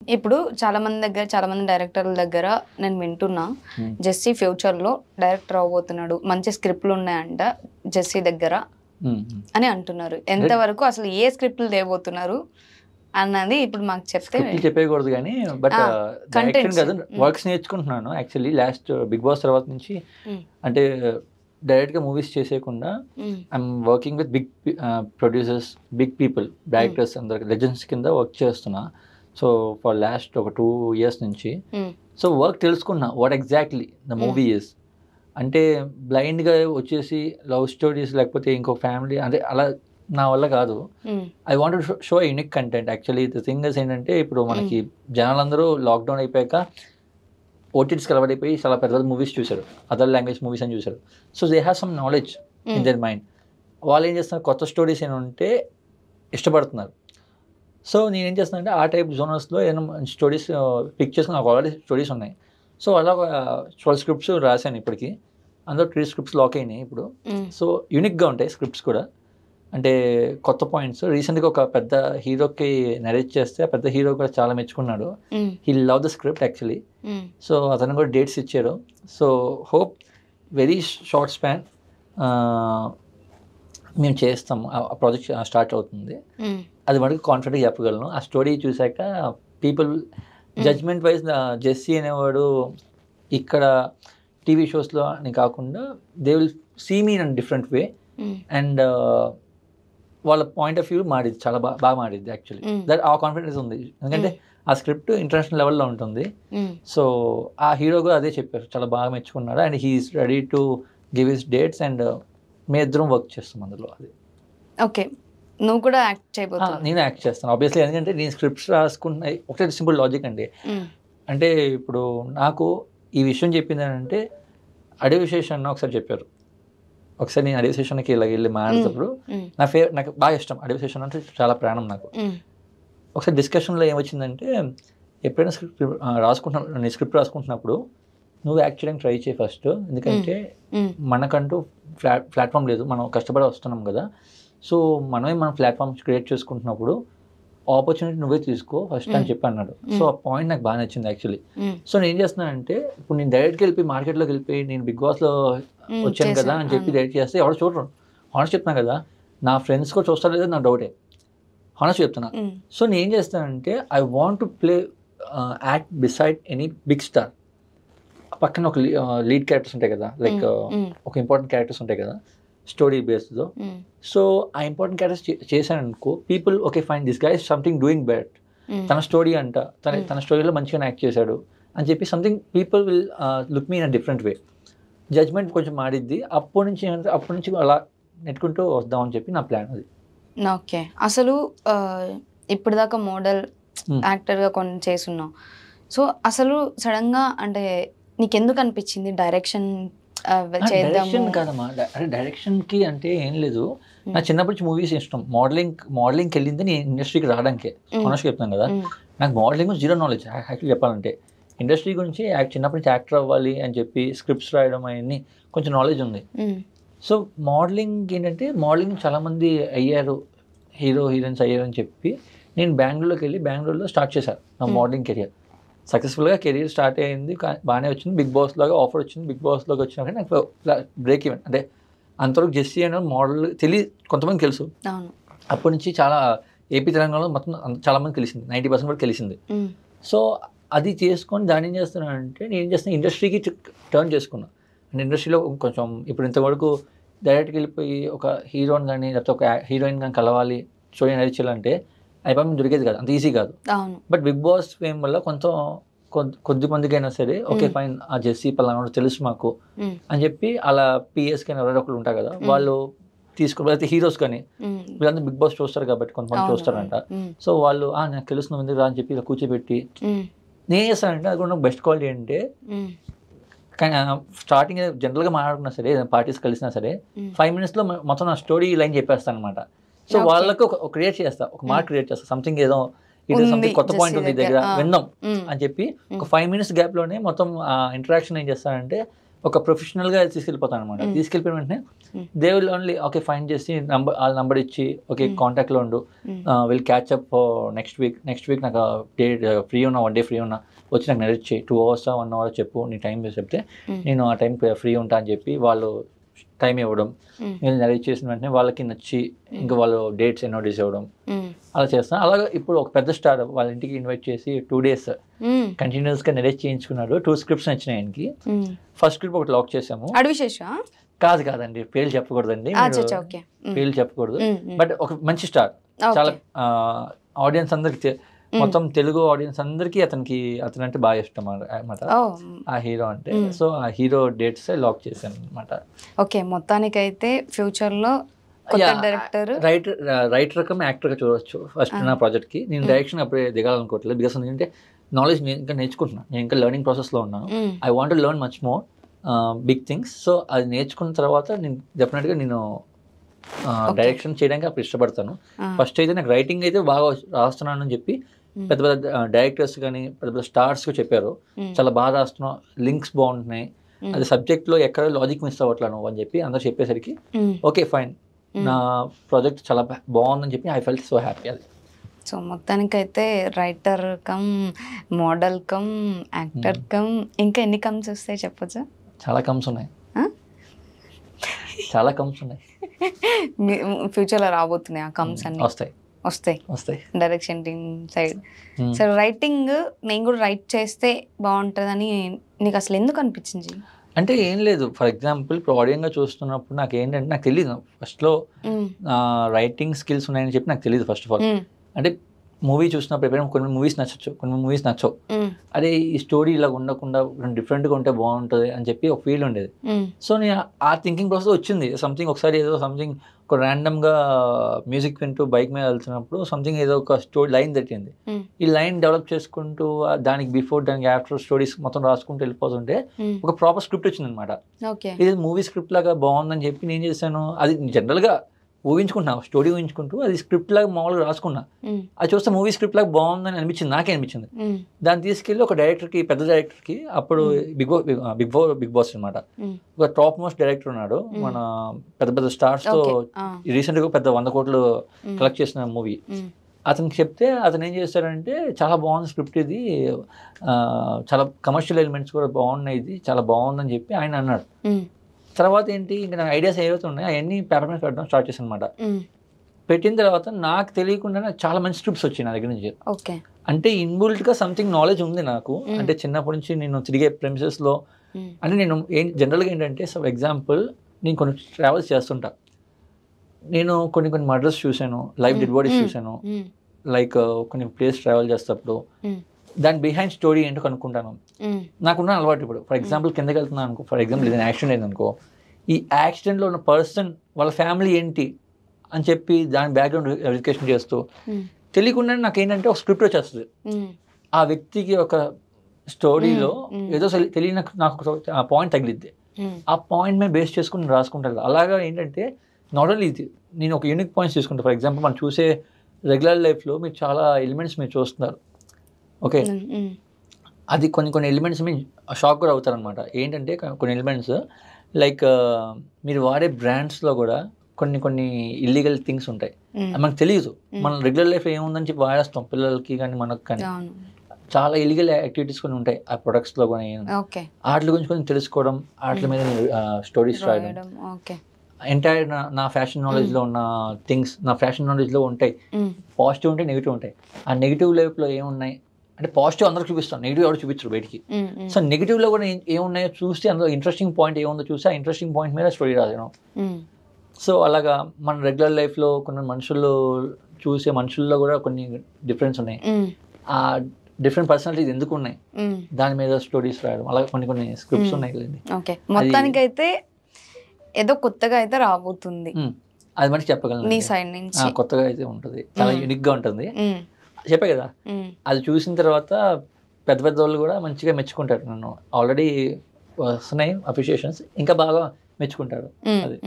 ఇప్పుడు చాలా మంది డైరెక్టర్ల దగ్గర నేను వింటున్నా, జెస్సీ ఫ్యూచర్‌లో డైరెక్టర్ అవ్వబోతున్నాడు. మంచి స్క్రిప్ట్‌లు ఉన్నాయంట జెస్సీ దగ్గర అని అంటున్నారు. ఎంతవరకు అసలు ఏ స్క్రిప్ట్‌లు తేబోతున్నారు అన్నది ఇప్పుడు మాకు చెప్తే. చెప్పేయకూడదు కానీ బట్ డైరెక్షన్ కాదు, వర్క్స్ నేర్చుకుంటున్నాను యాక్చువల్లీ. లాస్ట్ బిగ్ బాస్ తర్వాత నుంచి అంటే డైరెక్ట్గా మూవీస్ చేసేయకుండా I'm working with big producers, big people, directors అందరికి లెజెండ్స్ కింద వర్క్ చేస్తున్నా. సో ఫర్ లాస్ట్ ఒక 2 years నుంచి సో వర్క్ తెలుసుకున్నా what exactly the movie is. అంటే బ్లైండ్గా వచ్చేసి లవ్ స్టోరీస్ లేకపోతే ఇంకో ఫ్యామిలీ అంటే అలా నా వల్ల కాదు. I want show unique content. Actually the thing ఏంటంటే ఇప్పుడు మనకి జనాలందరూ లాక్డౌన్ అయిపోయాక ఓటీటీస్కి అలవాటైపోయి చాలా పెద్ద మూవీస్ చూశారు, అదర్ లాంగ్వేజ్ మూవీస్ అని చూశారు. So they have some knowledge in their mind. వాళ్ళు ఏం చేస్తున్నారు, కొత్త స్టోరీస్ ఏమైనా ఉంటే ఇష్టపడుతున్నారు. సో నేనేం చేస్తాను అంటే ఆ టైప్ జోనర్స్లో ఏమైనా స్టోరీస్ పిక్ చేసుకుని నాకు ఆల్రెడీ స్టోరీస్ ఉన్నాయి. సో అలా 12 స్క్రిప్ట్స్ రాశాను ఇప్పటికి. అందులో 3 స్క్రిప్ట్స్ లాక్ అయినాయి ఇప్పుడు. సో యూనిక్గా ఉంటాయి స్క్రిప్ట్స్ కూడా, అంటే కొత్త పాయింట్స్. రీసెంట్గా ఒక పెద్ద హీరోకి నరేట్ చేస్తే ఆ పెద్ద హీరో కూడా చాలా మెచ్చుకున్నాడు. He love the script actually. So అతను కూడా డేట్స్ ఇచ్చాడు. So hope very short span మేము చేస్తాం. ఆ ప్రాజెక్ట్ స్టార్ట్ అవుతుంది. అది మటుకు కాన్ఫిడెంట్గా చెప్పగలను. ఆ స్టోరీ చూశాక పీపుల్ జడ్జ్మెంట్ వైజ్ జెస్సీ అనేవాడు ఇక్కడ టీవీ షోస్లో అని కాకుండా they will see me in different way and వాళ్ళ పాయింట్ ఆఫ్ వ్యూ మారిద్ది, చాలా బాగా మారిద్ది యాక్చువల్లీ. దట్ ఆ కాన్ఫిడెన్స్ ఉంది, ఎందుకంటే ఆ స్క్రిప్ట్ ఇంటర్నేషనల్ లెవెల్లో ఉంటుంది. సో ఆ హీరో కూడా అదే చెప్పారు, చాలా బాగా మెచ్చుకున్నాడు and he's ready to give his dates and మేము ఇద్దరం వర్క్ చేస్తాం అందులో. అది ఓకే, నువ్వు కూడా యాక్ట్ చేయబోతున్నావు? నేను యాక్ట్ చేస్తాను ఆబ్వియస్లీ, ఎందుకంటే నేను స్క్రిప్ట్స్ రాసుకున్న ఒకటే సింపుల్ లాజిక్ అండి. అంటే ఇప్పుడు నాకు ఈ విషయం చెప్పింది అంటే అడవి విశేషాన్ని ఒకసారి చెప్పారు. ఒకసారి నేను అడవి విశేషానికి ఇలా వెళ్ళి మాట్లాడేటప్పుడు నాకు బాగా ఇష్టం అడవి విశేషం అంటే, చాలా ప్రాణం నాకు. ఒకసారి డిస్కషన్లో ఏమొచ్చిందంటే, ఎప్పుడైనా స్క్రిప్ట్ రాసుకుంటున్నప్పుడు నువ్వు యాక్ట్ చేయడానికి ట్రై చేయి ఫస్ట్, ఎందుకంటే మనకంటూ ప్లాట్ఫామ్ లేదు, మనం కష్టపడి వస్తున్నాం కదా. సో మన ప్లాట్ఫామ్స్ క్రియేట్ చేసుకుంటున్నప్పుడు ఆపర్చునిటీ నువ్వే తీసుకో ఫస్ట్ అని చెప్పి అన్నాడు. సో ఆ పాయింట్ నాకు బాగా నచ్చింది యాక్చువల్లీ. సో నేను ఏం చేస్తున్నానంటే, ఇప్పుడు నేను డైరెక్ట్గా వెళ్ళిపోయి మార్కెట్లోకి వెళ్ళిపోయి నేను బిగ్ బాస్లో వచ్చాను కదా అని చెప్పి డైరెక్ట్ చేస్తే ఎవరు చూడరు. హానెస్ట్ చెప్తున్నా కదా, నా ఫ్రెండ్స్ కూడా చూస్తారు లేదా నాకు డౌటే, హానెస్ట్ చెప్తున్నా. సో నేను ఏం చేస్తానంటే, I want to play act beside any big star. పక్కన ఒక లీడ్ క్యారెక్టర్స్ ఉంటాయి కదా, లైక్ ఒక ఇంపార్టెంట్ క్యారెక్టర్స్ ఉంటాయి కదా స్టోరీ బేస్తో. సో ఆ ఇంపార్టెంట్ క్యారెక్టర్స్ చేశాను అనుకో, people okay fine, this guy is something doing bet, తన స్టోరీ అంట, తన స్టోరీలో మంచిగా యాక్ట్ చేశాడు అని చెప్పి something people will look me in a different way. Judgement కొంచెం మారిద్ది. అప్పటి నుంచి అలా నెట్టుకుంటూ వద్దామని చెప్పి నా ప్లాన్ అది. ఓకే, అసలు ఇప్పుడు దాకా మోడల్ యాక్టర్గా కొన్ని చేసున్నావు. సో అసలు సడన్గా అంటే నీకెందుకు అనిపించింది డైరెక్షన్ డైరెక్షన్ కాదమ్మా, డైరెక్షన్కి అంటే ఏం లేదు, నా చిన్నప్పటి నుంచి మూవీస్ ఇష్టం. మోడలింగ్కి వెళ్ళింది నేను ఇండస్ట్రీకి రావడానికే, హానెస్ట్గా చెప్తాను కదా. నాకు మోడలింగ్ గురించి జీరో నాలెడ్జ్ యాక్చువల్లీ చెప్పాలంటే. ఇండస్ట్రీ గురించి చిన్నప్పటి నుంచి యాక్టర్ అవ్వాలి అని చెప్పి స్క్రిప్ట్స్ రాయడం అవన్నీ కొంచెం నాలెడ్జ్ ఉంది. సో మోడలింగ్ ఏంటంటే, మోడలింగ్ చాలామంది అయ్యారు, హీరోయిన్స్ అయ్యారు అని చెప్పి నేను బెంగళూరులోకి వెళ్ళి బెంగళూరులో స్టార్ట్ చేశాను నా మోడలింగ్ కెరియర్. సక్సెస్ఫుల్గా కెరీర్ స్టార్ట్ అయ్యింది, బాగానే వచ్చింది. బిగ్ బాస్ లాగా ఆఫర్ వచ్చింది. బిగ్ బాస్లోకి వచ్చినాక నాకు బ్రేక్ ఈవెన్, అంటే అంతవరకు జెస్సీ అనే మోడల్ తెలియదు, కొంతమంది తెలుసు. అప్పటి నుంచి చాలా ఏపీ తెలంగాణలో మొత్తం చాలామంది తెలిసింది, 90% కూడా తెలిసింది. సో అది చేసుకొని దాన్ని ఏం చేస్తున్నానంటే, నేను ఏం చేస్తున్నా, ఇండస్ట్రీకి టర్న్ చేసుకున్నాను. అంటే ఇండస్ట్రీలో కొంచెం ఇప్పుడు ఇంతవరకు డైరెక్ట్గా వెళ్ళిపోయి ఒక హీరోని కానీ లేకపోతే ఒక హీరోయిన్ కానీ కలవాలి, స్టోరీ నరేట్ చేయాలంటే అయిపోయి దొరికేది కాదు, అంత ఈజీ కాదు. బట్ బిగ్ బాస్ ఫేమ్ వల్ల కొద్ది మందికైనా సరే ఓకే ఫైన్, ఆ జెస్సీ పలానా తెలుసు మాకు అని చెప్పి అలా పిఎస్ కానీ ఎవరైనా ఒకరు ఉంటారు కదా, వాళ్ళు తీసుకుని అయితే హీరోస్ కానీ వీళ్ళందరూ బిగ్ బాస్ చూస్తారు కాబట్టి కొంతమంది చూస్తారంట. సో వాళ్ళు నాకు తెలుసు ఎందుకు రా అని చెప్పి ఇలా కూర్చోబెట్టి నేను చేస్తానంటే, అది కూడా నాకు బెస్ట్ క్వాలిటీ అంటే, స్టార్టింగ్ జనరల్గా మాట్లాడుకున్నా సరే, పార్టీస్ కలిసినా సరే 5 minutesలో మొత్తం నా స్టోరీ లైన్ చెప్పేస్తాను అనమాట. సో వాళ్ళకు ఒక క్రియేట్ చేస్తా, ఒక మార్క్ క్రియేట్ చేస్తా, సంథింగ్ ఏదో ఇది సంథింగ్ కొత్త పాయింట్ ఉంది దగ్గర విందాం అని చెప్పి ఒక 5 minutes గ్యాప్లోనే మొత్తం ఇంటరాక్షన్ ఏం చేస్తానంటే ఒక ప్రొఫెషనల్గా తీసుకెళ్ళిపోతాను అనమాట. తీసుకెళ్ళిపోయిన వెంటనే they will only okay fine చేసి వాళ్ళ నంబర్ ఇచ్చి ఓకే కాంటాక్ట్లో ఉండు, will catch up next week నాకు డే ఫ్రీ ఉన్నా, 1 డే ఫ్రీ ఉన్నా, వచ్చి నాకు నెరేట్ చేయి, 2 hours 1 hour చెప్పు, నీ టైం చెప్తే నేను ఆ టైం ఫ్రీ ఉంటా అని చెప్పి వాళ్ళు టైం ఇవ్వడం, నేను నెరేట్ చేసిన వెంటనే వాళ్ళకి నచ్చి ఇంకా వాళ్ళు డేట్స్ ఎన్నో డేస్ ఇవ్వడం అలా చేస్తాను. అలాగే ఇప్పుడు ఒక పెద్ద స్టార్ వాళ్ళ ఇంటికి ఇన్వైట్ చేసి 2 days కంటిన్యూస్గా నెరేట్ చేయించుకున్నాడు. 2 scripts వచ్చినాయి ఆయనకి. ఫస్ట్ స్క్రిప్ట్ ఒకటి లాక్ చేసాము. కాదండి, పేర్లు చెప్పకూడదండి, పేర్లు చెప్పకూడదు. బట్ ఒక మంచి స్టార్, చాలా ఆడియన్స్ అందరికి, మొత్తం తెలుగు ఆడియన్స్ అందరికి అతనంటే బాగా ఇష్టం అన్నమాట, ఆ హీరో అంటే. సో ఆ హీరో డేట్స్ లాక్ చేశాను అనమాట. ఓకే, మొత్తానికైతే ఫ్యూచర్ లో డైరెక్టర్ రైటర్ రకం యాక్టర్ గా చూడవచ్చు. ఫస్ట్ నా ప్రాజెక్ట్ కి నేను డైరెక్షన్ అప్పుడే దిగాలనుకోవట్లేదు, బికాస్ ఏంటంటే నాలెడ్జ్ నేను ఇంకా నేర్చుకుంటున్నాను, నేను ఇంకా లెర్నింగ్ ప్రాసెస్ లో ఉన్నాను. I want to learn much more big things. So అది నేర్చుకున్న తర్వాత నేను డెఫినెట్గా నేను డైరెక్షన్ చేయడానికి అప్పుడు ఇష్టపడతాను. ఫస్ట్ అయితే నాకు రైటింగ్ అయితే బాగా రాస్తున్నాను అని చెప్పి పెద్ద పెద్ద డైరెక్టర్స్ కానీ పెద్ద పెద్ద స్టార్స్కి చెప్పారు, చాలా బాగా రాస్తున్నావు, లింక్స్ బాగుంటున్నాయి, అది సబ్జెక్ట్లో ఎక్కడ లాజిక్ మిస్ అవ్వట్లను అని చెప్పి అందరు చెప్పేసరికి ఓకే ఫైన్, నా ప్రాజెక్ట్ చాలా బాగుందని చెప్పి ఐ ఫెల్ట్ సో హ్యాపీ. అది సో మొత్తానికైతే writer cum model come actor come ఇంకా ఎన్ని కమ్స్ వస్తాయి చెప్పొచ్చా? చాలా కమ్స్ ఉన్నాయి, చాలా కమ్స్ ఉన్నాయి. ఫ్యూచర్లో రాబోతున్నాయి ఆ కమ్స్ అన్ని? వస్తాయి డైరెక్షన్ టీమ్ సైడ్. సరే, రైటింగ్ నేను కూడా రైట్ చేస్తే బాగుంటుందని నీకు అసలు ఎందుకు అనిపించింది? అంటే ఏం లేదు, ఫర్ ఎగ్జాంపుల్ ఇప్పుడు ఆడియోగా చూస్తున్నప్పుడు నాకు ఏంటంటే నాకు తెలియదు ఫస్ట్లో రైటింగ్ స్కిల్స్ ఉన్నాయని చెప్పి నాకు తెలియదు. ఫస్ట్ ఆఫ్ ఆల్ అంటే మూవీ చూసినప్పుడు ఎప్పుడైనా కొన్ని మూవీస్ నచ్చచ్చు, కొన్ని మూవీస్ నచ్చవు. అదే ఈ స్టోరీ ఇలా ఉండకుండా డిఫరెంట్గా ఉంటే బాగుంటుంది అని చెప్పి ఒక ఫీల్ ఉండేది. సో నేను ఆ థింకింగ్ ప్రాసెస్ వచ్చింది. ఒకసారి ఏదో సంథింగ్ ఒక ర్యాండమ్గా మ్యూజిక్ వింటూ బైక్ మీద వెళ్తున్నప్పుడు సంథింగ్ ఏదో ఒక స్టోరీ లైన్ తట్టింది. ఈ లైన్ డెవలప్ చేసుకుంటూ దానికి బిఫోర్ దానికి ఆఫ్టర్ స్టోరీస్ మొత్తం రాసుకుంటూ వెళ్ళిపోతుంటే ఒక ప్రాపర్ స్క్రిప్ట్ వచ్చింది అనమాట. ఇది మూవీ స్క్రిప్ట్ లాగా బాగుందని చెప్పి నేను చేశాను. అది జనరల్గా ఊహించుకుంటున్నా, స్టోరీ ఊహించుకుంటూ అది స్క్రిప్ట్ లాగా మామూలుగా రాసుకున్నా. అది చూస్తే మూవీ స్క్రిప్ట్ లాగా బాగుందని అనిపించింది, నాకే అనిపించింది. దాన్ని తీసుకెళ్ళి ఒక డైరెక్టర్కి, పెద్ద డైరెక్టర్కి, అప్పుడు బిగ్ బాస్ అనమాట, ఒక టాప్ మోస్ట్ డైరెక్టర్ ఉన్నాడు, మన పెద్ద పెద్ద స్టార్స్తో రీసెంట్గా పెద్ద 100 కోట్లు కలెక్ట్ చేసిన మూవీ. అతనికి చెప్తే అతను ఏం చేస్తాడంటే చాలా బాగుంది స్క్రిప్ట్, ఇది చాలా కమర్షియల్ ఎలిమెంట్స్ కూడా బాగున్నాయి, ఇది చాలా బాగుందని చెప్పి ఆయన అన్నాడు. తర్వాత ఏంటి, ఇంకా నాకు ఐడియాస్ ఏవైతే ఉన్నాయో అవన్నీ పేపర్ మీద పెట్టడం స్టార్ట్ చేశాను అనమాట. పెట్టిన తర్వాత నాకు తెలియకుండా నాకు చాలా మంచి స్క్రిప్ట్స్ వచ్చాయి నా దగ్గర నుంచి. అంటే ఇన్బుల్ట్గా సంథింగ్ నాలెడ్జ్ ఉంది నాకు. అంటే చిన్నప్పటి నుంచి నేను తిరిగే ప్రెమిసెస్లో, అంటే నేను జనరల్గా ఏంటంటే ఫర్ ఎగ్జాంపుల్ నేను కొన్ని ట్రావెల్స్ చేస్తుంటా, నేను కొన్ని మర్డర్స్ చూశాను, లైవ్ డెడ్ బాడీస్ చూశాను, లైక్ కొన్ని ప్లేస్ ట్రావెల్ చేసేటప్పుడు దాని బిహైండ్ స్టోరీ ఏంటో కనుక్కుంటాను. నాకున్న అలవాటు ఇప్పుడు ఫర్ ఎగ్జాంపుల్ కిందకి వెళ్తున్నాను అనుకో, ఫర్ ఎగ్జాంపుల్ ఏదైనా యాక్సిడెంట్ అయింది అనుకో, ఈ యాక్సిడెంట్లో ఉన్న పర్సన్ వాళ్ళ ఫ్యామిలీ ఏంటి అని చెప్పి దాని బ్యాక్గ్రౌండ్ వెరిఫికేషన్ చేస్తూ తెలియకుండా నాకు ఏంటంటే ఒక స్క్రిప్ట్ వచ్చేస్తుంది. ఆ వ్యక్తికి ఒక స్టోరీలో ఏదో తెలియని నాకు ఆ పాయింట్ తగిలిద్ది, ఆ పాయింట్ మీద బేస్ చేసుకుని రాసుకుంటాను. అలాగా ఏంటంటే నాట్ ఓన్లీ ఇది, నేను ఒక యూనిక్ పాయింట్స్ తీసుకుంటాను. ఫర్ ఎగ్జాంపుల్ మనం చూసే రెగ్యులర్ లైఫ్లో మీరు చాలా ఎలిమెంట్స్ మీరు చూస్తున్నారు, ఓకే, అది కొన్ని ఎలిమెంట్స్ మీరు షాక్ కూడా అవుతారనమాట. ఏంటంటే కొన్ని ఎలిమెంట్స్ లైక్ మీరు వాడే బ్రాండ్స్లో కూడా కొన్ని ఇల్లీగల్ థింగ్స్ ఉంటాయి, మనకు తెలియదు. మనం రెగ్యులర్ లైఫ్ ఏముందని చెప్పి వాడేస్తాం, పిల్లలకి కానీ మనకు కానీ. చాలా ఇల్లీగల్ యాక్టివిటీస్ కొన్ని ఉంటాయి ఆ ప్రొడక్ట్స్లో కూడా. వాటి గురించి కొంచెం తెలుసుకోవడం, వాటి మీద స్టోరీస్ రాయడం, ఎంటైర్ నా ఫ్యాషన్ నాలెడ్జ్లో ఉన్న థింగ్స్ నా ఫ్యాషన్ నాలెడ్జ్లో ఉంటాయి. పాజిటివ్ ఉంటాయి, నెగిటివ్ ఉంటాయి. ఆ నెగిటివ్ లైఫ్లో ఏమున్నాయి అంటే పాజిటివ్ అందరికి చూపిస్తాం, నెగిటివ్ ఎవరు చూపించరు బయటికి. సో నెగిటివ్లో కూడా ఏమున్నాయో చూస్తే అందులో ఇంట్రెస్టింగ్ పాయింట్ ఏముందో చూసి ఆ ఇంట్రెస్టింగ్ పాయింట్ మీద స్టోరీ రాయడం. సో అలాగా మన రెగ్యులర్ లైఫ్లో కొన్ని మనుషులు చూసే మనుషుల్లో కూడా కొన్ని డిఫరెన్స్ ఉన్నాయి, ఆ డిఫరెంట్ పర్సనాలిటీస్ ఎందుకు ఉన్నాయి దాని మీద స్టోరీస్ రాయడం. అలా కొన్ని స్క్రిప్ట్స్ ఉన్నాయి. మొత్తానికైతే ఏదో కొత్తగా అయితే రాబోతుంది, అది మనకి చెప్పగలను. నీ సైడ్ నుంచి కొత్తగా అయితే ఉంటుంది, చాలా యూనిక్గా ఉంటుంది. చెప్పే కదా, అది చూసిన తర్వాత పెద్ద పెద్ద వాళ్ళు కూడా మంచిగా మెచ్చుకుంటారు నన్ను. ఆల్రెడీ వస్తున్నాయి అప్రిషియేషన్స్, ఇంకా బాగా మెచ్చుకుంటారు. అది